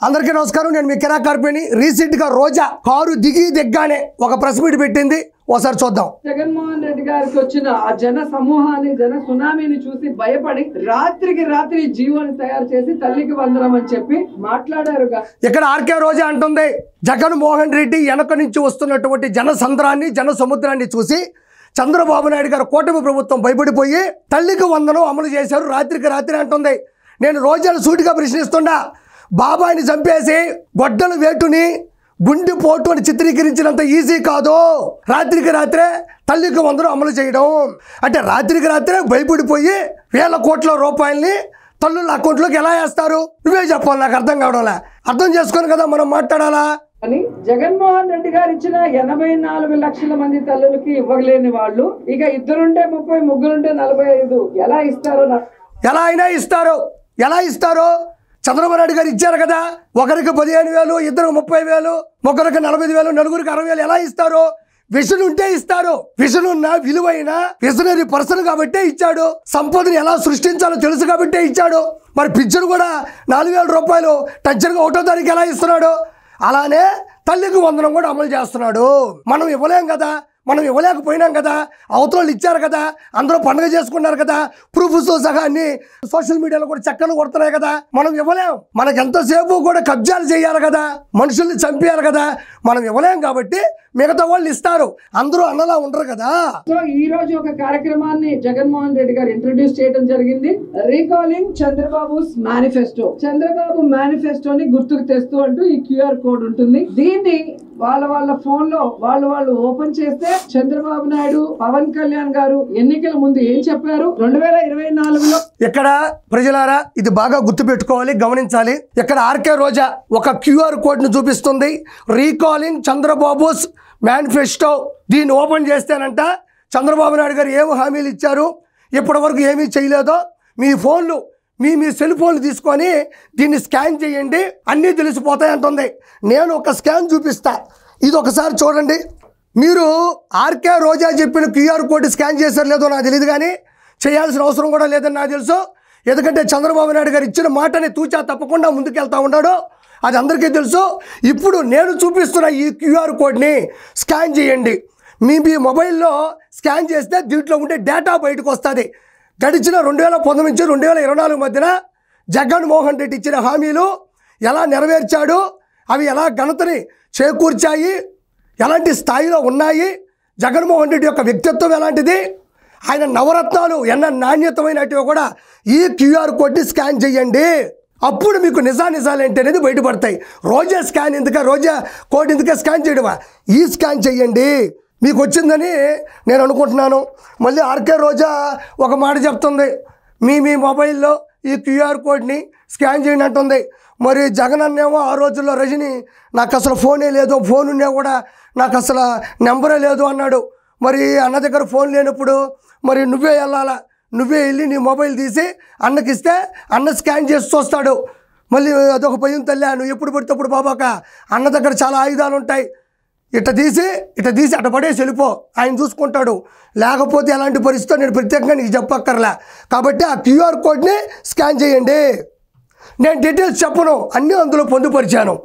అందరికీ నమస్కారం. నేను మీ కిరా కార్పేని. రీసెంట్గా రోజా కారు దిగ్గానే ఒక ప్రెస్ మీట్ పెట్టింది. ఒకసారి చూద్దాం. జగన్మోహన్ రెడ్డి గారికి వచ్చిన ఆ జన సమూహాన్ని, జన సునామీని చూసి భయపడి రాత్రికి రాత్రి జీవోని తయారు చేసి తల్లికి వందనం అని చెప్పి మాట్లాడారుగా. ఇక్కడ ఆర్కే రోజా అంటుంది, జగన్మోహన్ రెడ్డి వెనక నుంచి వస్తున్నటువంటి జన సంద్రాన్ని, జన సముద్రాన్ని చూసి చంద్రబాబు నాయుడు గారు కూటమి ప్రభుత్వం భయపడిపోయి తల్లికి వందనం అమలు చేశారు రాత్రికి రాత్రి అంటుంది. నేను రోజాను సూటిగా ప్రశ్నిస్తున్నా, బాబాయిని చంపేసి గొడ్డలు వేటుని గుండె పోటు అని చిత్రీకరించినంత ఈజీ కాదు రాత్రికి రాత్రే తల్లికి వందనం అమలు చేయడం. అంటే రాత్రికి రాత్రే భయపడిపోయి వేల కోట్ల రూపాయల్ని తల్లుల అకౌంట్లోకి ఎలా వేస్తారు? నువ్వే చెప్పాలి, నాకు అర్థం కావడంలే. అర్థం చేసుకొని కదా మనం మాట్లాడాలా అని జగన్మోహన్ రెడ్డి గారు ఇచ్చిన 84 లక్షల మంది తల్లులకి ఇవ్వలేని వాళ్ళు ఇక ఇద్దరుంటే 30, ముగ్గురుంటే 45 ఎలా ఇస్తారో ఎలా అయినా ఇస్తారు. ఎలా ఇస్తారో చంద్రబాబు నాయుడు గారు ఇచ్చారు కదా. ఒకరికి 15,000, ఇద్దరికి 30,000, ఒకరికి 45,000, నలుగురికి 60,000 ఎలా ఇస్తారు? విజన్ ఉంటే ఇస్తారు. విజన్ ఉన్న విలువైన విజనరీ పర్సన్ కాబట్టే ఇచ్చాడు. సంపదని ఎలా సృష్టించాలో తెలుసు కాబట్టే ఇచ్చాడు. మరి పిక్చర్ కూడా 4,000 రూపాయలు టెన్షన్గా 1వ తారీఖు ఎలా ఇస్తున్నాడు? అలానే తల్లికి వందనం కూడా అమలు చేస్తున్నాడు. మనం ఇవ్వలేం కదా, మనం ఇవ్వలేకపోయినాం కదా, అవతల ఇచ్చారు కదా, అందరూ పండుగ చేసుకున్నారు కదా, ప్రూఫ్స్తో సహా అన్ని సోషల్ మీడియాలో కూడా చక్కలు కొడుతున్నాయి కదా. మనం ఇవ్వలేం. మనకు ఎంతసేపు కూడా కబ్జాలు చేయాలి కదా, మనుషుల్ని చంపేయాలి కదా. మనం ఇవ్వలేం కాబట్టి మిగతా వాళ్ళు ఇస్తారు. అందరూ అన్నలా ఉండరు కదా. సో ఈ రోజు ఒక కార్యక్రమాన్ని జగన్మోహన్ రెడ్డి గారు ఇంట్రడ్యూస్ చేయడం జరిగింది. Recalling Chandrababu manifesto. చంద్రబాబు మేనిఫెస్టోని గుర్తుకు తెస్తూ అంటూ ఈ QR కోడ్ ఉంటుంది. దీన్ని వాళ్ళ ఫోన్ లో వాళ్ళు ఓపెన్ చేస్తే చంద్రబాబు నాయుడు, పవన్ కళ్యాణ్ గారు ఎన్నికల ముందు ఏం చెప్పారు 2024లో. ఇక్కడ ప్రజలారా ఇది బాగా గుర్తు పెట్టుకోవాలి, గమనించాలి. ఇక్కడ ఆర్కే రోజా ఒక QR కోడ్ ను చూపిస్తుంది. Recalling Chandrababu's manifesto. దీన్ని ఓపెన్ చేస్తేనంట చంద్రబాబు నాయుడు గారు ఏమి హామీలు ఇచ్చారు, ఇప్పటి వరకు ఏమీ చేయలేదో మీ ఫోన్లు, మీ సెల్ ఫోన్లు తీసుకొని దీన్ని స్కాన్ చేయండి, అన్నీ తెలిసిపోతాయి అంటుంది. నేను ఒక స్కాన్ చూపిస్తా, ఇది ఒకసారి చూడండి. మీరు ఆర్కే రోజా చెప్పిన QR కోడ్ స్కాన్ చేశారు లేదో నాకు తెలియదు, కానీ చేయాల్సిన అవసరం కూడా లేదని నాకు తెలుసు. ఎందుకంటే చంద్రబాబు నాయుడు గారు ఇచ్చిన మాటని తూచా తప్పకుండా ముందుకెళ్తా ఉన్నాడు, అది అందరికీ తెలుసు. ఇప్పుడు నేను చూపిస్తున్న ఈ QR కోడ్ని స్కాన్ చేయండి. మీ మొబైల్లో స్కాన్ చేస్తే దీంట్లో ఉండే డేటా బయటకు వస్తుంది. గడిచిన 2019 నుంచి 2024 మధ్యన జగన్మోహన్ రెడ్డి ఇచ్చిన హామీలు ఎలా నెరవేర్చాడు, అవి ఎలా ఘనతని చేకూర్చాయి, ఎలాంటి స్థాయిలో ఉన్నాయి, జగన్మోహన్ రెడ్డి యొక్క వ్యక్తిత్వం ఎలాంటిది, ఆయన నవరత్నాలు ఎన్న నాణ్యతమైనటివి కూడా ఈ QR కోడ్ని స్కాన్ చేయండి. అప్పుడు మీకు నిజాలు ఏంటి అనేది బయటపడతాయి. రోజా స్కాన్ ఎందుక, రోజా కోడ్ ఎందుక స్కాన్ చేయడమా? ఈ స్కాన్ చేయండి, మీకు వచ్చిందని నేను అనుకుంటున్నాను. మళ్ళీ ఆర్కే రోజా ఒక మాట చెప్తుంది, మీ మొబైల్లో ఈ QR కోడ్ని స్కాన్ చేయండి అంటుంది. మరి జగన్ అన్నేమో ఆ రోజుల్లో రజని నాకు అసలు ఫోనే లేదు, ఫోన్ ఉన్నా కూడా నాకు అసలు నెంబరే లేదు అన్నాడు. మరి అన్న దగ్గర ఫోన్ లేనప్పుడు మరి నువ్వే వెళ్ళాలా, నువ్వే వెళ్ళి నీ మొబైల్ తీసి అన్నకిస్తే అన్న స్కాన్ చేసి చూస్తాడు. మళ్ళీ అదొక భయం తల్లి, నువ్వు ఎప్పుడు పడితే అప్పుడు బాబాక అన్న దగ్గర చాలా ఆయుధాలు ఉంటాయి, ఇట్ట తీసి అట్ట పడేసి వెళ్ళిపో, ఆయన చూసుకుంటాడు. లేకపోతే ఎలాంటి పరిస్థితితో నేను ప్రత్యేకంగా నీకు చెప్పక్కర్లే. కాబట్టి ఆ QR కోడ్ని స్కాన్ చేయండి. నేను డీటెయిల్స్ చెప్పను, అన్నీ అందులో పొందుపరిచాను.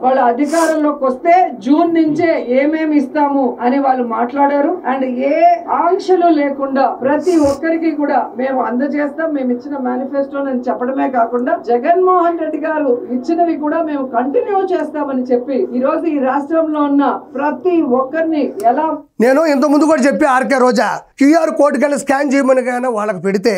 వాళ్ళ అధికారంలోకి వస్తే జూన్ నుంచే ఏమేమి ఇస్తాము అని వాళ్ళు మాట్లాడారు. అండ్ ఏ ఆంక్షలు లేకుండా ప్రతి ఒక్కరికి కూడా మేము అందజేస్తాం, మేము ఇచ్చిన మేనిఫెస్టో అని చెప్పడమే కాకుండా జగన్మోహన్ రెడ్డి గారు ఇచ్చినవి కూడా మేము కంటిన్యూ చేస్తామని చెప్పి ఈ రోజు ఈ రాష్ట్రంలో ఉన్న ప్రతి ఒక్కరిని ఎలా నేను ఇంత ముందు కూడా చెప్పి ఆర్కే రోజా QR కోడ్ కన్నా స్కాన్ చేయమని కానీ వాళ్ళకి పెడితే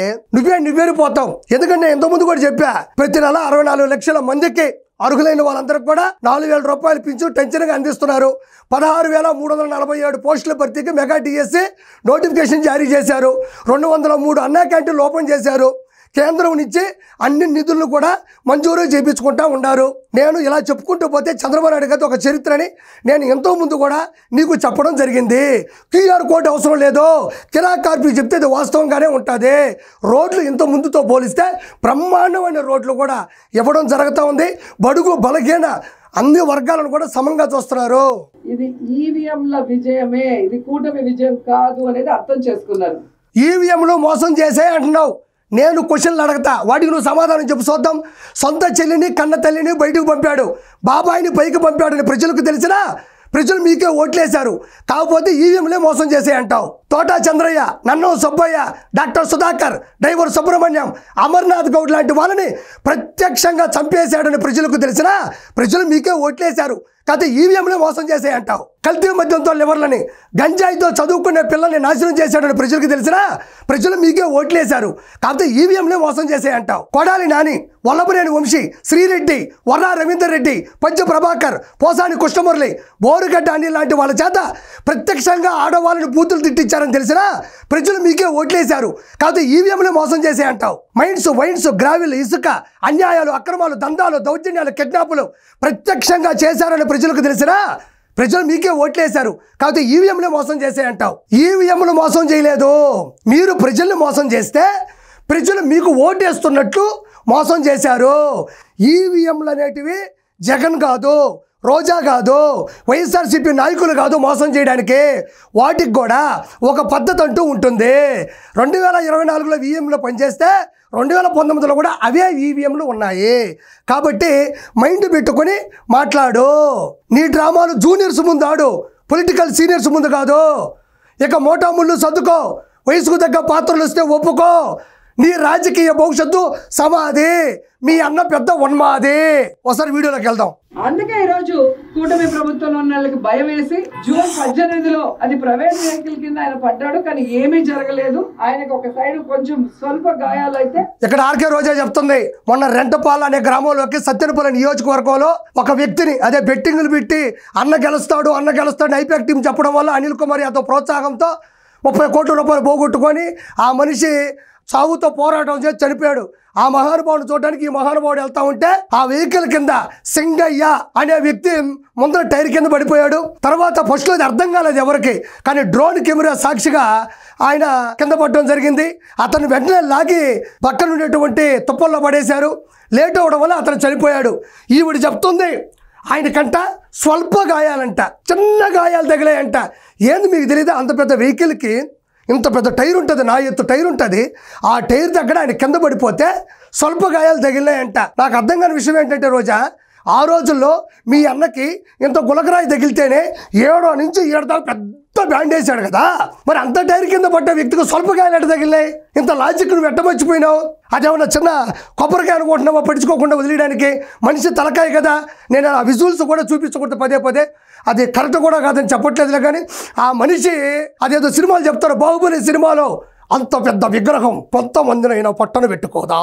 నువ్వేరిపోతావు. ఎందుకంటే ఇంత ముందు కూడా చెప్పా, ప్రతి నెల 64 లక్షల మందికి అర్హులైన వాళ్ళందరికీ కూడా 4,000 రూపాయలు పింఛను టెన్షన్గా అందిస్తున్నారు. 16,347 పోస్టుల భర్తీకి మెగా DSC నోటిఫికేషన్ జారీ చేశారు. 203 అన్నా క్యాంటీన్లు ఓపెన్ చేశారు. కేంద్రం నుంచి అన్ని నిధులను కూడా మంజూరు చేయించుకుంటూ ఉన్నారు. నేను ఇలా చెప్పుకుంటూ పోతే చంద్రబాబు నాయుడు గారి ఒక చరిత్రని నేను ఎంతో ముందు కూడా నీకు చెప్పడం జరిగింది. QR కోడ్ అవసరం లేదు, కిరా కార్పీ చెప్తే అది వాస్తవంగానే ఉంటుంది. రోడ్లు ఇంత ముందుతో పోలిస్తే బ్రహ్మాండమైన రోడ్లు కూడా ఇవ్వడం జరుగుతూ ఉంది. బడుగు బలహీన అన్ని వర్గాలను కూడా సమంగా చూస్తున్నారు. ఇది ఈవీఎంల విజయమే, ఇది కూటమి విజయం కాదు అనేది అర్థం చేసుకున్నారు. ఈవీఎంలు మోసం చేసే అంటున్నావు. నేను క్వశ్చన్లు అడగతా, వాటికి నువ్వు సమాధానం చెప్పు చూద్దాం. సొంత చెల్లిని కన్న తల్లిని బయటకు పంపాడు, బాబాయిని పైకి పంపాడని ప్రజలకు తెలిసినా ప్రజలు మీకే ఓట్లేశారు. కాకపోతే ఈవీఎంలే మోసం చేసే అంటావు. తోటా చంద్రయ్య, నన్ను సుబ్బయ్య, డాక్టర్ సుధాకర్, డ్రైవర్ సుబ్రహ్మణ్యం, అమర్నాథ్ గౌడ్ లాంటి వాళ్ళని ప్రత్యక్షంగా చంపేశాడని ప్రజలకు తెలిసినా ప్రజలు మీకే ఓట్లేశారు. కాకపోతే ఈవీఎంలే మోసం చేసే అంటావు. కల్తీ మద్యంతో లివర్లని, గంజాయితో చదువుకునే పిల్లల్ని నాశనం చేశాడని ప్రజలకు తెలిసినా ప్రజలు మీకే ఓట్లేశారు. కాకపోతే ఈవీఎంలే మోసం చేసే అంటావు. కొడాలి నాని, వల్లభనేని వంశీ, శ్రీరెడ్డి, వర్రా రవీందర్ రెడ్డి, పంచ ప్రభాకర్, పోసాని కృష్ణమురళి, బోరుగడ్డ అనిల్ లాంటి వాళ్ళ చేత ప్రత్యక్షంగా ఆడవాళ్ళని బూతులు తిట్టించారని తెలిసినా ప్రజలు మీకే ఓట్లేశారు. కాకపోతే ఈవీఎంలే మోసం చేసే అంటావు. మైన్స్, వైన్స్, గ్రావిల్, ఇసుక, అన్యాయాలు, అక్రమాలు, దందాలు, దౌర్జన్యాలు, కిడ్నాపులు ప్రత్యక్షంగా చేశారని ప్రజలకు తెలిసినా ప్రజలు మీకే ఓట్లేశారు. కాకపోతే ఈవీఎంలే మోసం చేసే అంటావు. ఈవీఎంలు మోసం చేయలేదు, మీరు ప్రజల్ని మోసం చేస్తే ప్రజలు మీకు ఓటేస్తున్నట్లు మోసం చేశారు. ఈవీఎంలు అనేటివి జగన్ కాదు, రోజా కాదు, వైఎస్ఆర్సీపీ నాయకులు కాదు మోసం చేయడానికి. వాటికి కూడా ఒక పద్ధతి అంటూ ఉంటుంది. 2024లో ఈవీఎంలో పనిచేస్తే 2019లో కూడా అవే ఈవీఎంలు ఉన్నాయి. కాబట్టి మైండ్ పెట్టుకొని మాట్లాడు. నీ డ్రామాలు జూనియర్స్ ముందు ఆడు, పొలిటికల్ సీనియర్స్ ముందు కాదు. ఇక మోటాముళ్ళు సర్దుకో, వయసుకు తగ్గ పాత్రలు వస్తే ఒప్పుకో. నీ రాజకీయ భవిష్యత్తు సమాధి, మీ అన్న పెద్ద ఉన్మాది. ఒకసారి వీడియోలోకి వెళ్దాం. అందుకే ఈరోజు కూటమి ప్రభుత్వంలో ఉన్న వాళ్ళకి భయం వేసి జూన్ 18లో అది ప్రైవేట్ వెహికల్ కింద ఆయన పడ్డాడు, కానీ ఏమీ జరగలేదు. ఆయనకు ఒక సైడ్ కొంచెం స్వల్ప గాయాలైతే. ఇక్కడ ఆర్కే రోజా చెప్తుంది, మొన్న రెంటపాల అనే గ్రామంలోకి సత్యనపల్లి నియోజకవర్గంలో ఒక వ్యక్తిని అదే బెట్టింగులు పెట్టి అన్న గెలుస్తాడు ఐపాక్ టీం చెప్పడం వల్ల అనిల్ కుమార్ యాదవ్ ప్రోత్సాహంతో 30 కోట్ల రూపాయలు పోగొట్టుకొని ఆ మనిషి సాగుతో పోరాటం చేసి చనిపోయాడు. ఆ మహానుభావుని చూడడానికి ఈ మహానుభావుడు వెళ్తా ఉంటే ఆ వెహికల్ కింద సింగయ్య అనే వ్యక్తి ముందర టైర్ కింద పడిపోయాడు. తర్వాత ఫస్ట్లో అది అర్థం కాలేదు ఎవరికి, కానీ డ్రోన్ కెమెరా సాక్షిగా ఆయన కింద పడడం జరిగింది. అతను వెంటనే లాగి పక్కన ఉండేటువంటి తుప్పల్లో పడేశారు. లేట్ అవడం వల్ల అతను చనిపోయాడు. ఈవిడ చెప్తుంది ఆయనకంట స్వల్ప గాయాలంట, చిన్న గాయాలు తగిలాయంట. ఏంది మీకు తెలియదా? అంత పెద్ద వెహికల్కి ఇంత పెద్ద టైర్ ఉంటుంది, నా ఎత్తు టైర్ ఉంటుంది. ఆ టైర్ దగ్గర ఆయన కింద పడిపోతే స్వల్ప గాయాలు తగిలినాయంట. నాకు అర్థం కాని విషయం ఏంటంటే రోజా, ఆ రోజుల్లో మీ అన్నకి ఇంత గులకరాయి తగిలితేనే 7 నుంచి 7 దాకా పెద్ద బ్యాండ్ వేసాడు కదా. మరి అంత టైర్ కింద పడ్డ వ్యక్తికి స్వల్ప గాయాలు ఎట్ట తగిలినాయి? ఇంత లాజిక్ నువ్వు ఎట్టమర్చిపోయినావు? అదేమన్నా చిన్న కొబ్బరికాయ అనుకుంటున్నావా పడుచుకోకుండా వదిలేయడానికి? మనిషి తలకాయ కదా. నేను ఆ విజువల్స్ కూడా చూపించకూడదు పదే, అది కరెక్ట్ కూడా కాదని చెప్పట్లేదులే. కానీ ఆ మనిషి అదేదో సినిమాలు చెప్తారు, బాహుబలి సినిమాలో అంత పెద్ద విగ్రహం కొంతమందినైనా పట్టను పెట్టుకోదా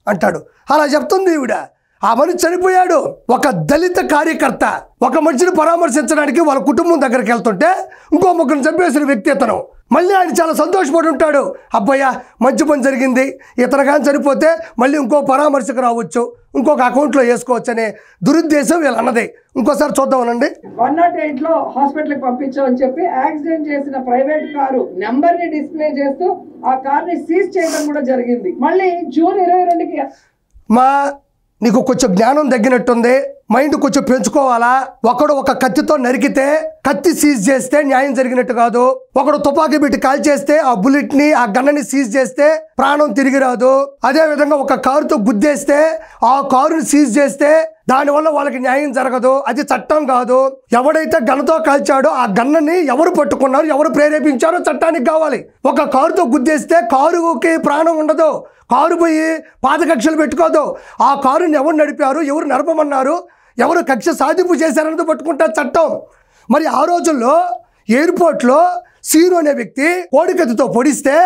అంటాడు. అలా చెప్తుంది ఈవిడ. ఆ మనిషి చనిపోయాడు. ఒక దళిత కార్యకర్త ఒక మనిషిని పరామర్శించడానికి వాళ్ళ కుటుంబం దగ్గరికి వెళ్తుంటే ఇంకో ముగ్గురు చంపేసిన వ్యక్తి ఇతను. మళ్ళీ ఆయన చాలా సంతోషపడి ఉంటాడు, అబ్బయ్యా మంచి పని జరిగింది, ఇతను కానీ చనిపోతే మళ్ళీ ఇంకో పరామర్శకు రావచ్చు, ఇంకొక అకౌంట్లో వేసుకోవచ్చు అనే దురుద్దేశం వీళ్ళు అన్నది. ఇంకోసారి చూద్దామనండి. 108లో హాస్పిటల్కి పంపించామని చెప్పి యాక్సిడెంట్ చేసిన ప్రైవేట్ కారు నెంబర్ ని డిస్ప్లే చేస్తూ ఆ కార్ ని సీజ్ చేయడం కూడా జరిగింది. మళ్ళీ జూన్ 22కి నీకు కొంచెం జ్ఞానం తగ్గినట్టుంది, మైండ్ కొంచెం పెంచుకోవాలా. ఒకడు ఒక కత్తితో నరికితే కత్తి సీజ్ చేస్తే న్యాయం జరిగినట్టు కాదు. ఒకడు తుపాకీ పెట్టి కాల్ చేస్తే ఆ బుల్లెట్ ని ఆ గన్నని సీజ్ చేస్తే ప్రాణం తిరిగి రాదు. అదే విధంగా ఒక కారుతో గుద్దేస్తే ఆ కారుని సీజ్ చేస్తే దానివల్ల వాళ్ళకి న్యాయం జరగదు. అది చట్టం కాదు. ఎవడైతే గన్నతో కాల్చాడో ఆ గన్నని ఎవరు పట్టుకున్నారు, ఎవరు ప్రేరేపించారో చట్టానికి కావాలి. ఒక కారుతో గుద్దేస్తే కారుకి ప్రాణం ఉండదు, కారు పోయి పాత కక్షలు పెట్టుకోదు. ఆ కారుని ఎవరు నడిపారు, ఎవరు నడపమన్నారు, ఎవరు కక్ష సాధింపు చేశారన్నది పట్టుకుంటారు చట్టం. మరి ఆ రోజుల్లో ఎయిర్పోర్ట్లో సీను అనే వ్యక్తి కోడి కత్తితో పొడిస్తే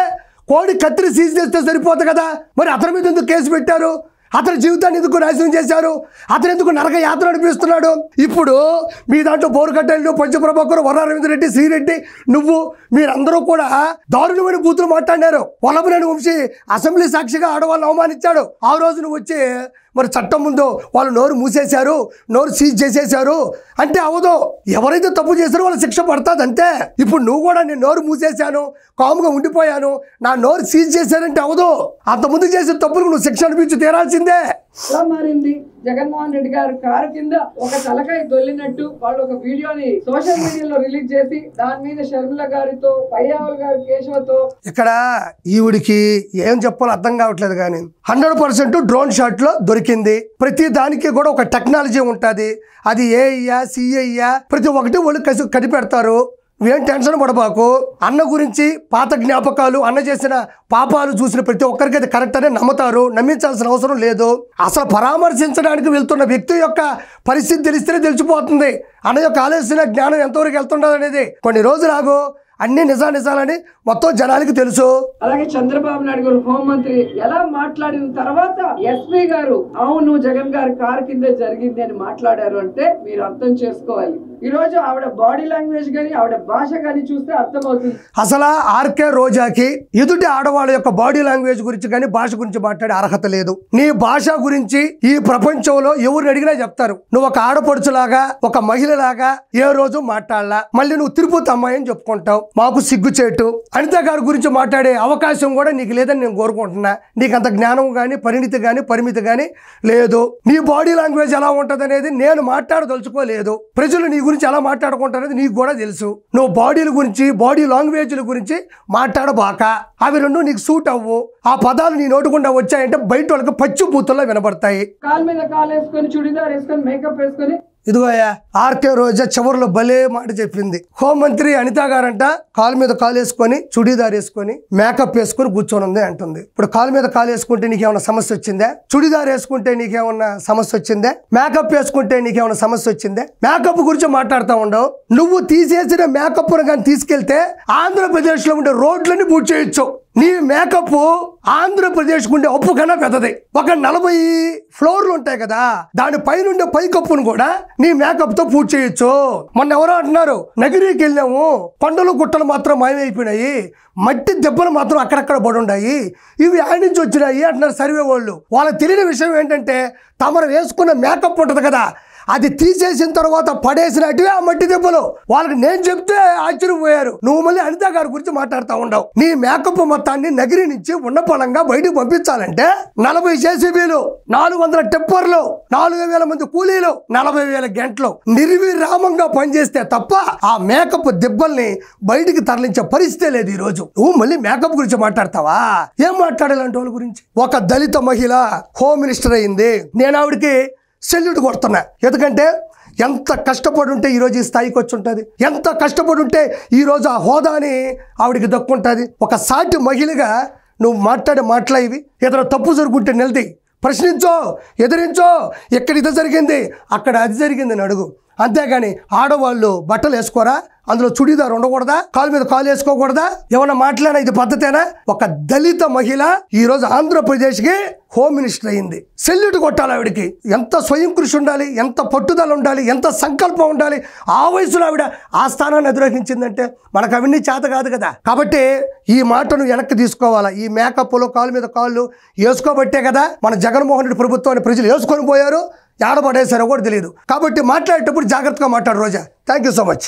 కోడి కత్తిని సీజ్ చేస్తే సరిపోతుంది కదా. మరి అతని మీద ఎందుకు కేసు పెట్టారు? అతని జీవితాన్ని ఎందుకు నాశనం చేశారు? అతను ఎందుకు నరక యాత్ర నడిపిస్తున్నాడు? ఇప్పుడు మీ దాంట్లో బోరుగడ్డలు, పంచప్రభాకర్, వర్రా రవీందర్ రెడ్డి, శ్రీరెడ్డి, నువ్వు మీరందరూ కూడా దారుణమైన బూతులు మాట్లాడారు. వల్లభనేని వంశీ అసెంబ్లీ సాక్షిగా ఆడవాళ్ళని అవమానించాడు. ఆ రోజు నువ్వు వచ్చి మరి చట్టం ముందు వాళ్ళు నోరు మూసేశారు, నోరు సీజ్ చేసేశారు అంటే అవదు. ఎవరైతే తప్పు చేశారో వాళ్ళ శిక్ష పడుతుంది అంతే. ఇప్పుడు నువ్వు కూడా నేను నోరు మూసేశాను, కాముగా ఉండిపోయాను, నా నోరు సీజ్ చేశానంటే అవదు. అంతకుముందు చేసిన తప్పులకు నువ్వు శిక్ష అనిపించి తీరాల్సిందే. ఎలా మారింది? జగన్మోహన్ రెడ్డి గారు కారు కింద ఒక తలకాయ దొల్లినట్టు వాళ్ళు ఒక వీడియోని సోషల్ మీడియాలో రిలీజ్ చేసి దాని మీద షర్మిల గారితో పయ్యావల్ గారి కేశవతో ఇక్కడ ఈవిడికి ఏం చెప్పాలో అర్థం కావట్లేదు. కానీ 100% డ్రోన్ షాట్ లో దొరికింది. ప్రతి దానికి కూడా ఒక టెక్నాలజీ ఉంటుంది. అది ఏయ్యా సిఐయా ప్రతి ఒక్కటి వాళ్ళు కనిపెడతారు. ఏం టెన్షన్ పడబాకు. అన్న గురించి పాత జ్ఞాపకాలు, అన్న చేసిన పాపాలు చూసిన ప్రతి ఒక్కరికి అది కరెక్ట్ అనే నమ్ముతారు. నమ్మించాల్సిన అవసరం లేదు. అసలు పరామర్శించడానికి వెళ్తున్న వ్యక్తి యొక్క పరిస్థితి తెలిస్తేనే తెలిసిపోతుంది అన్న యొక్క ఆలోచన జ్ఞానం ఎంతవరకు వెళ్తుండదు అనేది. కొన్ని రోజులు ఆగు, అన్ని నిజాలని మొత్తం జనానికి తెలుసు. అలాగే చంద్రబాబు నాయుడు గారు హోంమంత్రి ఎలా మాట్లాడిన తర్వాత ఎస్పీ గారు అవును జగన్ గారి కారు కింద జరిగింది అని మాట్లాడారు అంటే మీరు అర్థం చేసుకోవాలి. ఈ రోజు ఆవిడ బాడీ లాంగ్వేజ్ గానీ ఆవిడ భాష గానీ చూస్తే అర్థమవుతుంది. అసలు ఆర్కే రోజాకి ఎదుటి ఆడవాళ్ళ యొక్క బాడీ లాంగ్వేజ్ గురించి కానీ భాష గురించి మాట్లాడే అర్హత లేదు. నీ భాష గురించి ఈ ప్రపంచంలో ఎవరిని అడిగినా చెప్తారు. నువ్వు ఒక ఆడపడుచులాగా ఒక మహిళలాగా ఏ రోజు మాట్లాడలా. మళ్ళీ నువ్వు తిరుపతి అమ్మాయి అని చెప్పుకుంటావు. మాకు సిగ్గుచేటు. అనిత గారి గురించి మాట్లాడే అవకాశం కూడా నీకు లేదని నేను కోరుకుంటున్నా. నీకు అంత జ్ఞానం కానీ పరిణితి కానీ పరిమితి కానీ లేదు. నీ బాడీ లాంగ్వేజ్ ఎలా ఉంటుంది అనేది నేను మాట్లాడదలుచుకోలేదు. ప్రజలు నీ గురించి ఎలా మాట్లాడుకుంటారనేది నీకు కూడా తెలుసు. నువ్వు బాడీల గురించి బాడీ లాంగ్వేజ్ల గురించి మాట్లాడబాక. అవి రెండు నీకు సూట్ అవ్వు. ఆ పదాలు నీ నోటుకుండా వచ్చాయంటే బయట వాళ్ళకి పచ్చి బూతుల్లో వినబడతాయి. కాలు మీద కాలు వేసుకొని చుడిదార్ వేసుకొని మేకప్ వేసుకొని ఇదిగోయా ఆర్కే రోజా చివరిలో భలే మాట చెప్పింది. హోంమంత్రి అనిత గారంట కాలు మీద కాలు వేసుకొని చుడీదార్ వేసుకొని మేకప్ వేసుకొని కూర్చొని ఉంది అంటుంది. ఇప్పుడు కాలు మీద కాలు వేసుకుంటే నీకేమన్నా సమస్య వచ్చిందా? చుడీదార్ వేసుకుంటే నీకేమన్నా సమస్య వచ్చిందా? మేకప్ వేసుకుంటే నీకేమన్నా సమస్య వచ్చిందా? మేకప్ గురించి మాట్లాడుతూ ఉండవు. నువ్వు తీసేసిన మేకప్ కానీ తీసుకెళ్తే ఆంధ్రప్రదేశ్ లో ఉండే రోడ్లని పూర్తి చేయొచ్చు. నీ మేకప్ ఆంధ్రప్రదేశ్ ఉండే అప్పు కన్నా పెద్దది. ఒక 40 ఫ్లోర్లు ఉంటాయి కదా, దాని పైనుండే పైకప్పును కూడా నీ మేకప్ తో పూర్తి చేయొచ్చు. మొన్న ఎవరో అంటున్నారు నగిరికి వెళ్ళాము, కొండలు గుట్టలు మాత్రం మాయమైపోయినాయి, మట్టి దెబ్బలు మాత్రం అక్కడక్కడ పడి ఉన్నాయి, ఇవి ఆడి నుంచి వచ్చినాయి అంటున్నారు సర్వే వాళ్ళు. వాళ్ళకి తెలియని విషయం ఏంటంటే తమరు వేసుకున్న మేకప్ ఉంటుంది కదా, అది తీసేసిన తర్వాత పడేసినట్టుగా ఆ మట్టి దెబ్బలు. వాళ్ళకి నేను చెప్తే ఆశ్చర్యపోయారు. నువ్వు మళ్ళీ అనిత గారి గురించి మాట్లాడుతూ ఉండవు. నీ మేకప్ మొత్తాన్ని నగిరి నుంచి ఉన్నపళంగా బయటకు పంపించాలంటే 40 జేసీబీలు, 400 టిప్పర్లు, 4000 మంది కూలీలు, 40,000 గంటలు నిర్విరామంగా పనిచేస్తే తప్ప ఆ మేకప్ దెబ్బల్ని బయటికి తరలించే పరిస్థితే లేదు. ఈ రోజు నువ్వు మళ్ళీ మేకప్ గురించి మాట్లాడతావా? ఏం మాట్లాడాలంటే వాళ్ళ గురించి. ఒక దళిత మహిళ హోమ్ మినిస్టర్ అయింది. నేను ఆవిడకి సెల్యూట్ కొడుతున్నా. ఎందుకంటే ఎంత కష్టపడి ఉంటే ఈరోజు ఈ స్థాయికి వచ్చి ఉంటుంది, ఎంత కష్టపడి ఉంటే ఈరోజు ఆ హోదాని ఆవిడికి దక్కుంటుంది. ఒక సాటి మహిళగా నువ్వు మాట్లాడే మాటలు ఇవి. ఏదైనా తప్పు జరుగుంటే నిలది ప్రశ్నించో, ఎదిరించో. ఎక్కడ ఇది జరిగింది అక్కడ అది జరిగిందని అడుగు. అంతేగాని ఆడవాళ్ళు బట్టలు వేసుకోరా, అందులో చుడీదార్ ఉండకూడదా, కాలు మీద కాలు వేసుకోకూడదా, ఏమన్నా మాట్లాడినా ఇది పద్ధతేనా? ఒక దళిత మహిళ ఈరోజు ఆంధ్రప్రదేశ్కి హోమ్ మినిస్టర్ అయింది. సెల్యూట్ కొట్టాలి ఆవిడికి. ఎంత స్వయం కృషి ఉండాలి, ఎంత పట్టుదల ఉండాలి, ఎంత సంకల్పం ఉండాలి. ఆ వయసులో ఆవిడ ఆ స్థానాన్ని అధిరోహించిందంటే మనకు అవన్నీ చేత కాదు కదా. కాబట్టి ఈ మాటను వెనక్కి తీసుకోవాలా. ఈ మేకప్లో కాలు మీద కాళ్ళు వేసుకోబట్టే కదా మన జగన్మోహన్ రెడ్డి ప్రభుత్వాన్ని ప్రజలు వేసుకొని పోయారు. ఏడబడేశారో కూడా తెలియదు. కాబట్టి మాట్లాడేటప్పుడు జాగ్రత్తగా మాట్లాడు Roja. Thank you so much.